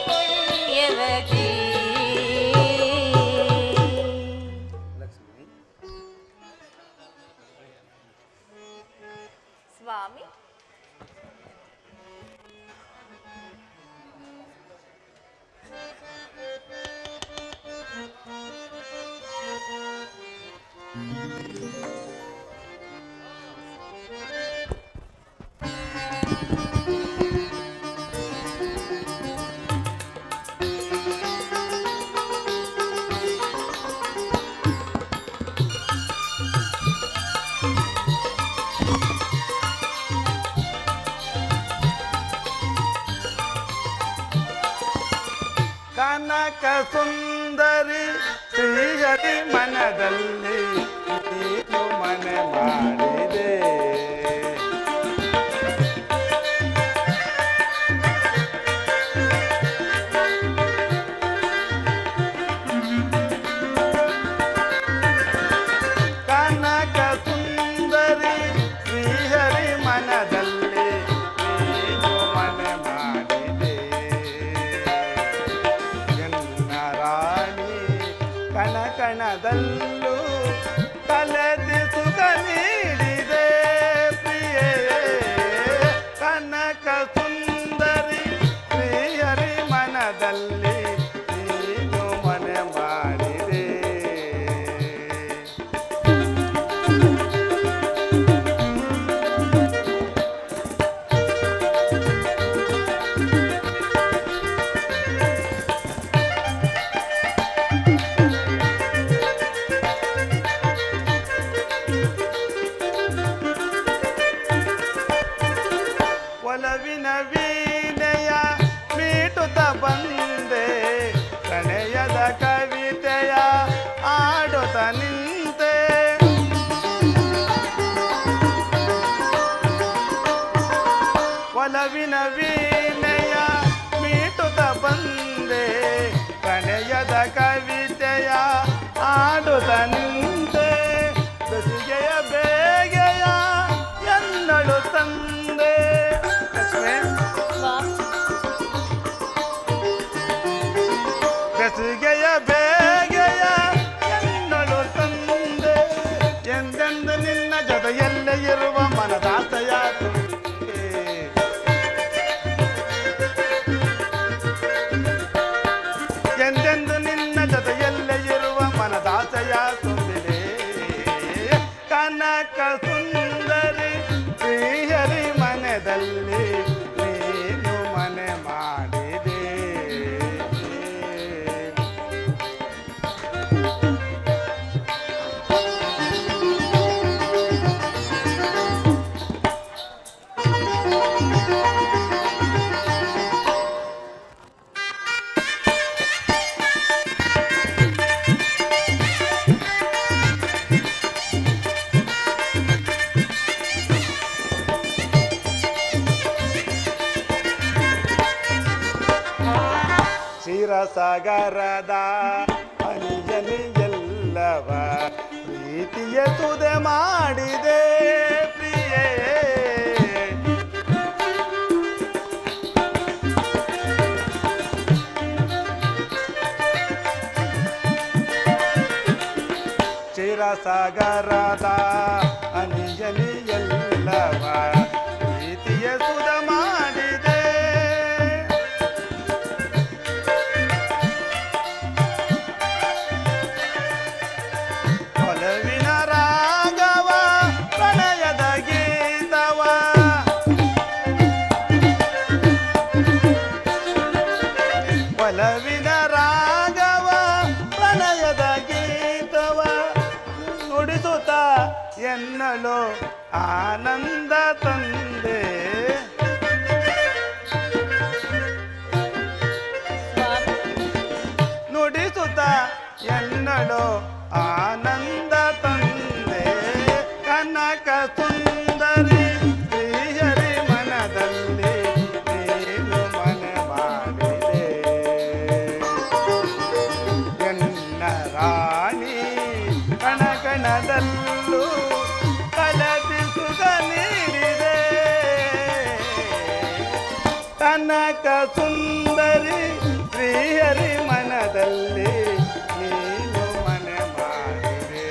ಪುಣ್ಯವತಿ. ಲಕ್ಷ್ಮಿ ಸ್ವಾಮಿ. ಕನಕ ಸುಂದರಿ ಶ್ರೀಹರಿ ಮನದಲ್ಲಿ ನೀನು ಮನೆ ಮಾಡಿದೆ. ಕನಕ ಸುಂದರಿ ಶ್ರೀಹರಿ ಮನದಲ್ಲಿ ನೀನು ಮನೆ ಮಾಡಿದೆ. ಎನ್ನ ರಾಣಿ ಕಣಕಣದಲ್ಲೂ ತಲೆದಿ ಸುಖ ನೀಡಿದೆ ಪ್ರಿಯೇ. ಕನಕ ಸುಂದರಿ ಶ್ರೀಹರಿ ಮನದಲ್ಲಿ ನೀನು ಮನೆ ಮಾಡಿದೆ. ಒಲವಿನ ವೀಣೆಯ ಮೀಟುತ್ತ ಬಂದೆ, ಪ್ರಣಯದ ಕವಿತೆಯ ಆಡುತ್ತ ನಿಂತೆ. ಒಲವಿನ ವೀಣೆಯ ಮೀಟುತ್ತ ಬಂದೆ, ಪ್ರಣಯದ ಕವಿತೆಯ ಆಡುತ್ತ ನಿಂತೆ. ಬೆಸಿಗೆಯ ಬೇಗೆಯ ಎನ್ನಳು ತಂದೆ. ಲಕ್ಷ್ಮಿ ಬೆಸಿಗೆಯ ಬೇಗೆಯ ಎನ್ನಳು ತಂದೆ. ಎಂದೆಂದು ನಿನ್ನ ಜೊತೆಯಲ್ಲೇ ಇರುವ ಮನದಾಸೆಯ ತುಂಬಿದೆ. ಎಂದೆಂದು ನಿನ್ನ ಜೊತೆಯಲ್ಲೇ ಇರುವ ಮನದಾಸೆಯ ತುಂಬಿದೆ. ಕನಕ ಸುಂದರಿ ಶ್ರೀಹರಿ ಮನೆಯಲ್ಲಿ ನೀನು ಮನೆ ಮಾಡಿದೆ. ಕ್ಷೀರಸಾಗರದ ಅಂಜನಿಯೆಲ್ಲವ ಪ್ರೀತಿಯ ತುದೆ ಮಾಡಿದೆ ಪ್ರಿಯೇ. ಕ್ಷೀರಸಾಗರದ ಅನಿಯ ಎನ್ನಲು ಆನಂದ ತಂದೆ. ನುಡಿಸುತ್ತ ಎನ್ನಲು ಆನಂದ ತಂದೆ. ಕನಕ ಸುಂದರಿ ಶ್ರೀಹರಿ ಮನದಲ್ಲಿ ನೀನು ಮನೆ ಮಾಡಿದೆ. ಎನ್ನ ರಾಣಿ ಕಣಕಣದಲ್ಲೂ ಕಲಪಿಸುಗ ನೀಡಿದೆ. ಕನಕ ಸುಂದರಿ ಶ್ರೀಹರಿ ಮನದಲ್ಲಿ ನೀನು ಮನೆ ಮಾಡಿದೆ.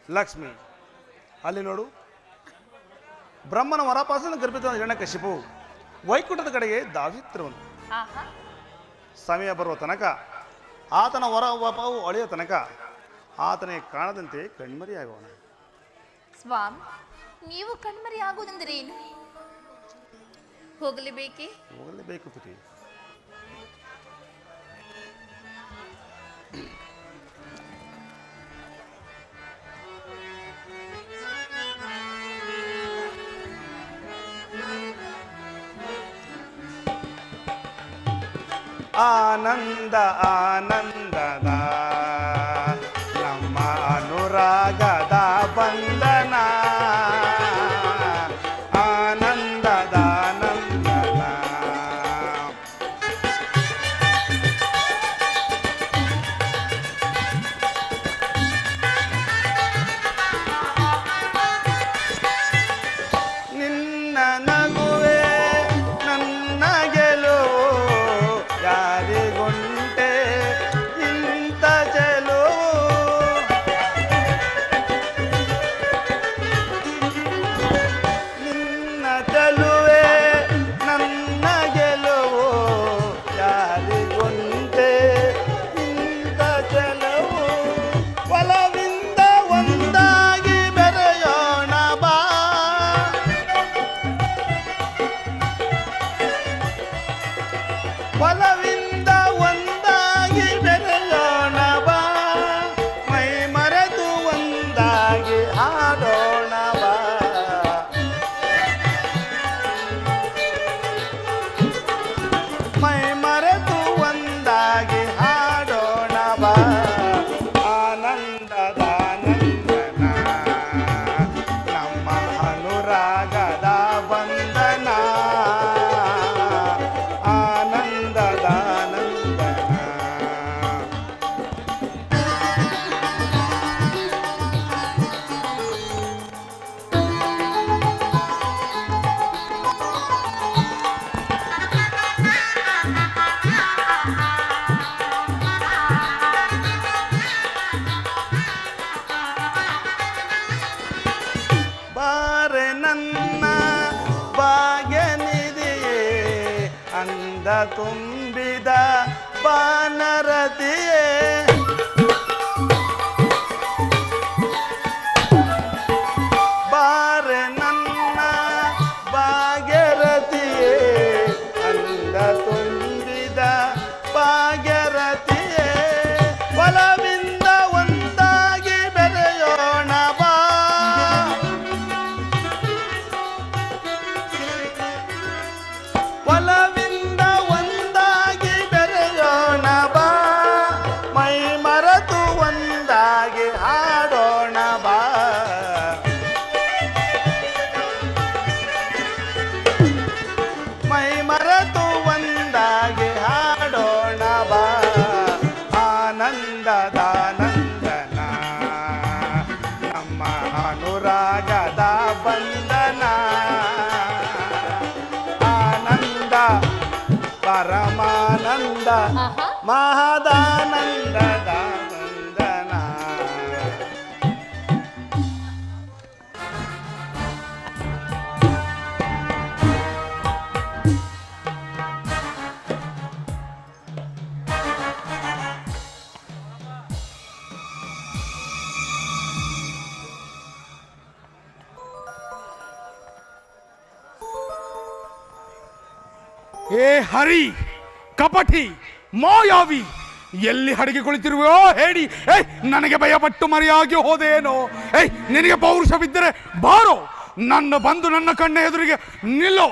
ಲಕ್ಷ್ಮಿ, ಅಲ್ಲಿ ನೋಡು, ಬ್ರಹ್ಮನ ವರಪಾಸನ ಗರ್ಭಿತ ಹಿರಣ್ಯಕಶಿಪು ವೈಕುಂಠದ ಕಡೆಗೆ ಧಾವಿಸುತ್ತಿರುವನು. ಆಹಾ, ಸಮಯ ಬರುವ ತನಕ, ಆತನ ವರವಪವು ಅಳೆಯುವ ತನಕ ಆತನೇ ಕಾಣದಂತೆ ಕಣ್ಮರಿಯಾಗೋಣ. ಸ್ವಾಮಿ, ನೀವು ಕಣ್ಮರಿ ಆಗುವುದೆಂದರೆ ಏನು? ಹೋಗಲೇಬೇಕೆ? ಹೋಗಲೇಬೇಕು ಪುಟಿ. ಆನಂದ ಆನಂದದ ನಮ್ಮ ಅನುರಾಗದ ಬಂಧನ. ಆನಂದದ ಆನಂದನ ನಿನ್ನ ನಗುವೆ ನನ್ನ ಗೆಲುವು. ಯಾರಿಗುಂಟೆ ಇಂಥ ಚೆಲುವು? ನಿನ್ನ ಚೆಲುವೆ ನನ್ನ ಗೆಲುವು. ಯಾರಿಗುಂಟೆ ಇಂಥ ಚೆಲುವು? ಒಲವಿಂದ ಒಂದಾಗಿ ಬೆರೆಯೋಣ ಬಾ. ಒಲವಿಂದ ಒಂದಾಗಿ ಬೆರೆಯೋಣ ಬಾ. ಮೈ ಮರೆತು ಒಂದಾಗಿ ಹಾಡೋಣ ಬಾ. ಮೈ ಮರೆತು ಒಂದಾಗಿ ಹಾಡೋಣ ಬಾ. ಆನಂದದ ಆನಂದನ ನಮ್ಮ ಅನುರಾಗದ ಬಂಧನ. ಆನಂದದ ಆನಂದನ ಬಾರೆ ನನ್ನ ಭಾಗ್ಯನಿಧಿಯೇ, ಅಂದ ತುಂಬಿದ ಬಾನರತಿಯೇ. ಬಾರೆ ನನ್ನ ಭಾಗ್ಯರತಿಯೇ, ಅಂದ ತುಂಬಿದ ಭಾಗ್ಯರತಿಯೇ. ಒಲವಿಂದ ಒಂದಾಗಿ ಬೆರೆಯೋಣ ಬಾ. ಒಲವಿಂದ ಒಂದಾಗಿ ಬೆರೆಯೋಣ ಬಾ. ಮೈ ಮರೆತು ಒಂದಾಗಿ ಹಾಡೋಣ ಬಾ. ಮೈ ಮರೆತು ಒಂದಾಗಿ ಹಾಡೋಣ ಬಾ. ಆನಂದದ ಆನಂದನ ನಮ್ಮ ಅನುರಾಗದ ಬಂಧನ. ಆನಂದ ಪರಮಾನಂದ ಆಹಾ, ಮಹದಾನಂದದ ಬಂಧನ. ಏ ಹರಿ ಕಪಟಿ, ಮಾಯಾವಿ, ಎಲ್ಲಿ ಹಡಗಿ ಕುಳಿತಿರುವೆಯೋ ಹೇಳಿ. ನನಗೆ ಭಯಪಟ್ಟು ಮರೆಯಾಗಿ ಹೋದೇನೋ? ನಿನಗೆ ಪೌರುಷವಿದ್ದರೆ ಬಾರೋ, ಬಂದು ನನ್ನ ಕಣ್ಣ ಎದುರಿಗೆ ನಿಲ್ಲೋ.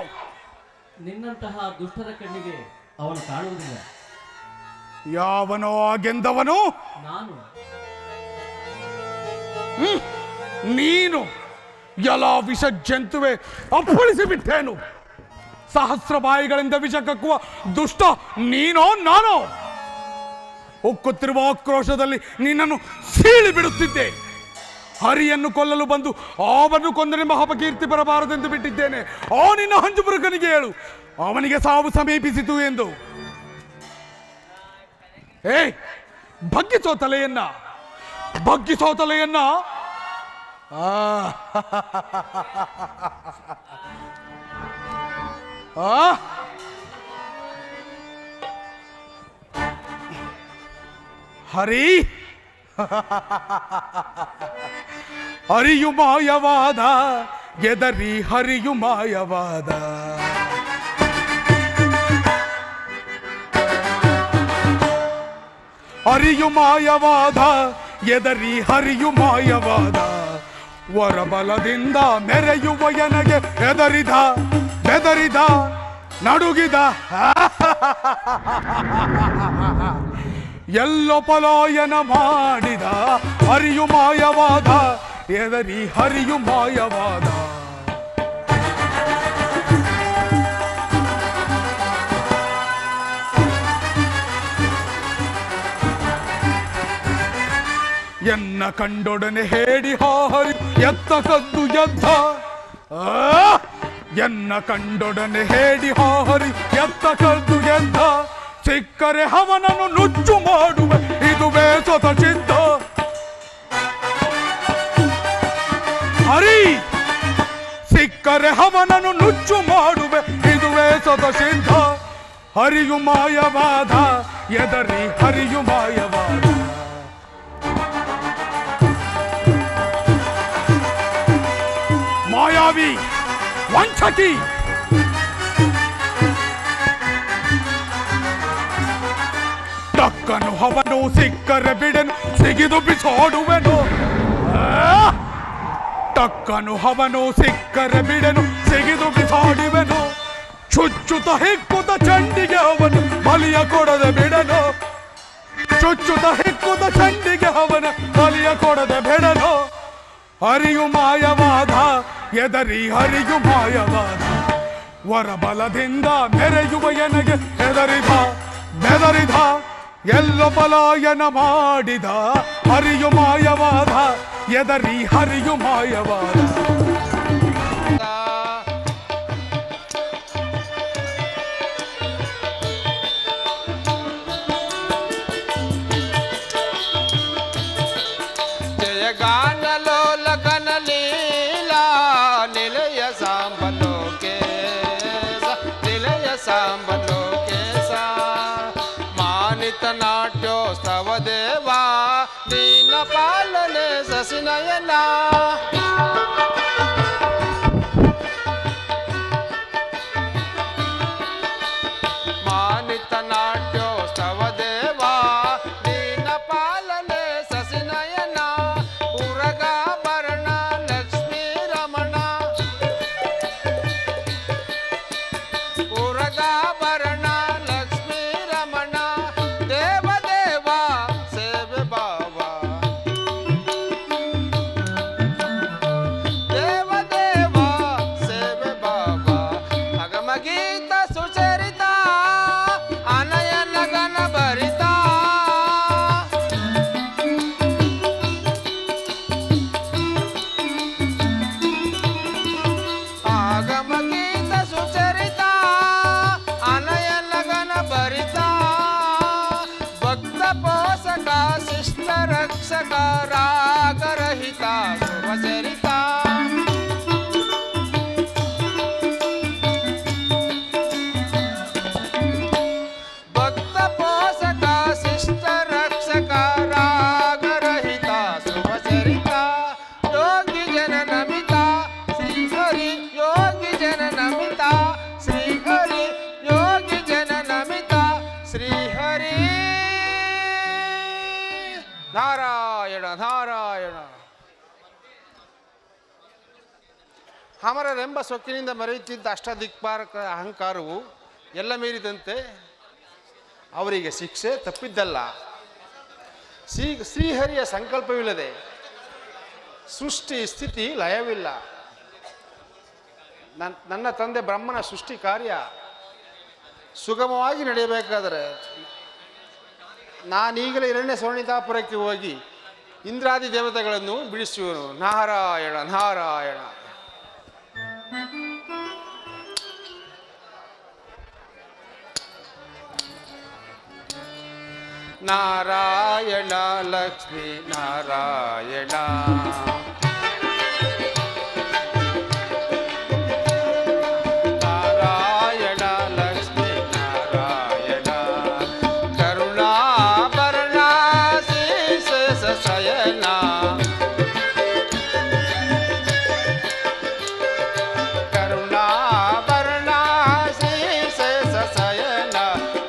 ನಿನ್ನಂತಹ ದುಷ್ಟರ ಕಣ್ಣಿಗೆ ಅವನು ಕಾಣುವುದಿಲ್ಲ. ಯಾವನೋ ಗೆಂದವನು? ನಾನು. ನೀನು ಎಲ್ಲ ವಿಷ ಜಂತುವೆ, ಅಪ್ಪಳಿಸಿ ಬಿಟ್ಟೇನು. ಸಹಸ್ರ ಬಾಯಿಗಳಿಂದ ವಿಷ ಕಕ್ಕುವ ದುಷ್ಟ ನೀನೋ ನಾನೋ? ಉಕ್ಕುತ್ತಿರುವ ಆಕ್ರೋಶದಲ್ಲಿ ನಿನ್ನನ್ನು ಸೀಳಿ ಬಿಡುತ್ತಿದ್ದೆ. ಹರಿಯನ್ನು ಕೊಲ್ಲಲು ಬಂದು ಅವನು ಕೊಂದನೆಂಬ ಅಪಕೀರ್ತಿ ಬರಬಾರದೆಂದು ಬಿಟ್ಟಿದ್ದೇನೆ. ನಿನ್ನ ಹಂಜುಬುರುಕನಿಗೆ ಹೇಳು, ಅವನಿಗೆ ಸಾವು ಸಮೀಪಿಸಿತು ಎಂದು. ಬಗ್ಗಿಸೋ ತಲೆಯನ್ನ, ಬಗ್ಗಿಸೋ ತಲೆಯನ್ನ. ಹರಿ, ಹರಿಯು ಮಾಯವಾದ, ಗೆದರಿ ಹರಿಯು ಮಾಯವಾದ. ಹರಿಯು ಮಾಯವಾದ, ಎದರಿ ಹರಿಯು ಮಾಯವಾದ. ವರಬಲದಿಂದ ಮೆರೆಯುವ ಎನಗೆ ಎದರಿದ, ಬೆದರಿದ, ನಡುಗಿದ. ಎಲ್ಲೋ ಪಲಾಯನ ಮಾಡಿದ, ಹರಿಯು ಮಾಯವಾದ, ಎದರಿ ಹರಿಯು ಮಾಯವಾದ. ಎನ್ನ ಕಂಡೊಡನೆ ಹೇಡಿ ಹರಿ ಎತ್ತ ಕದ್ದು ಎದ್ದ. ಎನ್ನ ಕಂಡೊಡನೆ ಹೇಡಿ ಹರಿ ಎತ್ತ ಕದ್ದು ಎದ್ದ. ಸಿಕ್ಕರೆ ಅವನನ್ನು ನುಚ್ಚು ಮಾಡುವೆ, ಇದುವೇ ಸ್ವತ ಸಿದ್ಧ. ಹರಿ, ಸಿಕ್ಕರೆ ಅವನನ್ನು ನುಚ್ಚು ಮಾಡುವೆ, ಇದುವೇ ಸ್ವತ ಸಿದ್ಧ. ಹರಿಯು ಮಾಯವಾದ, ಎದರಿ ಹರಿಯು ಮಾಯವಾದ. ಮಾಯಾವಿ, ವಂಚಕಿ, ಟಕ್ಕನು ಅವನು ಸಿಕ್ಕರೆ ಬಿಡೆನು, ಸಿಗಿದು ಬಿಸಾಡುವೆನು. ಟಕ್ಕನು ಅವನು ಸಿಕ್ಕರೆ ಬಿಡೆನು, ಸಿಗಿದು ಬಿಸಾಡುವೆನು. ಚುಚ್ಚುತ ಹಿಕ್ಕುತ ಚಂಡಿಗೆ ಅವನು ಬಲಿಯ ಕೊಡದೆ ಬಿಡನು. ಚುಚ್ಚುತ ಹಿಕ್ಕುತ ಚಂಡಿಗೆ ಅವನ ಬಲಿಯ ಕೊಡದೆ ಬಿಡನು. ಹರಿಯು ಮಾಯವಾದ, ಎದರಿ ಹರಿಯು ಮಾಯವಾದ. ವರಬಲದಿಂದ ಮೆರೆಯುವ ಎನಗೆ ಎದರಿದ, ಬೆದರಿದ. ಎಲ್ಲೋ ಪಲಾಯನ ಮಾಡಿದ, ಹರಿಯು ಮಾಯವಾದ, ಎದರಿ ಹರಿಯು ಮಾಯವಾದ. జయగానలో లగన లీలా నిలయ సాంబలో కేస, నిలయ సాంబలో కేస. మానిత నాట్యోత్సవ దేవా, దీన పాలనే శశినయనా. మానిత నాట్యోత్సవ దేవా, దీన పాలనే శశినయనా. ರಾಗರಹಿತ ಸುರಚರಿತ. ಭಕ್ತ ಪೋಷಕ ಶಿಷ್ಟ ರಕ್ಷಕ ರಾಗರಹಿತ ಸುರಚರಿತ. ಯೋಗಿ ಜನ ನಮಿತ ಶ್ರೀಹರಿ, ಯೋಗಿ ಜನ ನಮಿತ ಶ್ರೀಹರಿ, ಯೋಗಿ ಜನ ನಮಿತ ಶ್ರೀಹರಿ. ನಾರಾಯಣ ನಾರಾಯಣ. ಅಮರರೆಂಬ ಸೊಕ್ಕಿನಿಂದ ಮೆರೆಯುತ್ತಿದ್ದ ಅಷ್ಟದಿಕ್ಪಾಲಕರ ಅಹಂಕಾರವು ಎಲ್ಲ ಮೀರಿದಂತೆ ಅವರಿಗೆ ಶಿಕ್ಷೆ ತಪ್ಪಿದ್ದಲ್ಲ. ಶ್ರೀಹರಿಯ ಸಂಕಲ್ಪವಿಲ್ಲದೆ ಸೃಷ್ಟಿ ಸ್ಥಿತಿ ಲಯವಿಲ್ಲ. ನನ್ನ ತಂದೆ ಬ್ರಹ್ಮನ ಸೃಷ್ಟಿ ಕಾರ್ಯ ಸುಗಮವಾಗಿ ನಡೆಯಬೇಕಾದರೆ ನಾನೀಗಲೇ ಹಿರಣ್ಯ ಸೋಣಿತಾಪುರಕ್ಕೆ ಹೋಗಿ ಇಂದ್ರಾದಿ ದೇವತೆಗಳನ್ನು ಬಿಡಿಸುವನು. ನಾರಾಯಣ ನಾರಾಯಣ. ನಾರಾಯಣ ಲಕ್ಷ್ಮೀ ನಾರಾಯಣ. ನಾರಾಯಣ ಲಕ್ಷ್ಮೀ ನಾರಾಯಣ. ಕರುಣಾಭರಣ ಶೇಷ ಶಯನ. ಕರುಣಾಭರಣ ಶೇಷ ಶಯನ.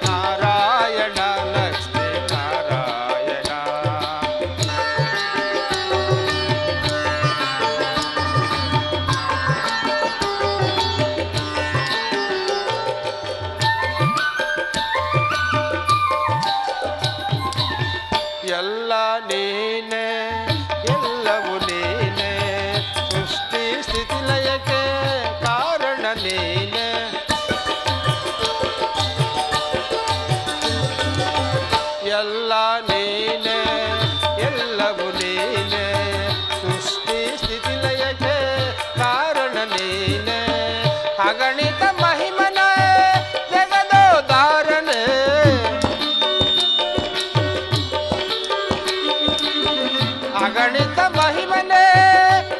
ನಾರಾಯಣ ಲಕ್ಷ್ಮೀ ನಾರಾಯಣ. ಎಲ್ಲ ನೀನೆ ಎಲ್ಲವೂ ನೀನೆ. ಸೃಷ್ಟಿ ಸ್ಥಿತಿ ಲಯಕ್ಕೆ ಕಾರಣ ನೀನೆ. ಎಲ್ಲ ನೀನೆ ಎಲ್ಲವೂ ನೀನೆ. ಸೃಷ್ಟಿ ಸ್ಥಿತಿ ಲಯಕ್ಕೆ ಕಾರಣ ನೀನೆ. ಅಗಣಿತ ಮಹಿಮನ ಜಗದೋದಾರನೆ. ಅಗಣಿತ ಮಹಿಮನೆ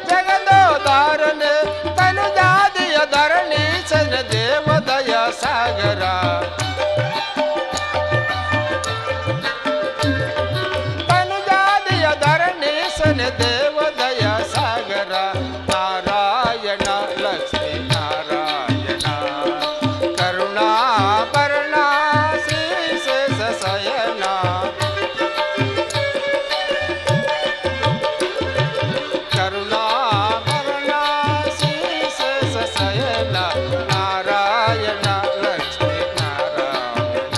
ಜಗದೋದಾರನೆ. ತನುಜಾದಿಯ ಧರಣೀಶನ ದೇವದಯ ಸಾಗರ. ತನುಜಾದಿಯ ಧರಣೀಶನ ದೇವದಯ ಸಾಗರ. ನಾರಾಯಣ ಲಕ್ಷ್ಮೀ ನಾರಾಯಣ. ಕರುಣಾಭರಣ ಶ್ರೀಶೇಷ ಶಯನ. ಕರುಣಾಭರಣ ಶ್ರೀಶೇಷ ಶಯನ. ನಾರಾಯಣ ಲಕ್ಷ್ಮೀ ನಾರಾಯಣ.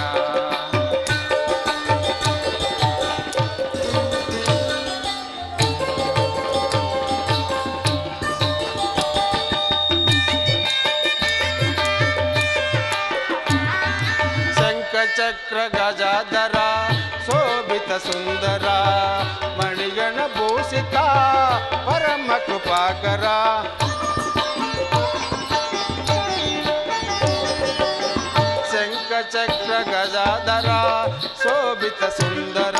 ಶಂಖಚಕ್ರ ಗಜಾಧರ ಶೋಭಿತ ಸುಂದರ. ಮಣಿಗಣ ಭೂಷಿತ ಪರಮ ಕೃಪಾಕರ. ಶಂಖಚಕ್ರ ಗಜಾಧರ ಶೋಭಿತ ಸುಂದರ.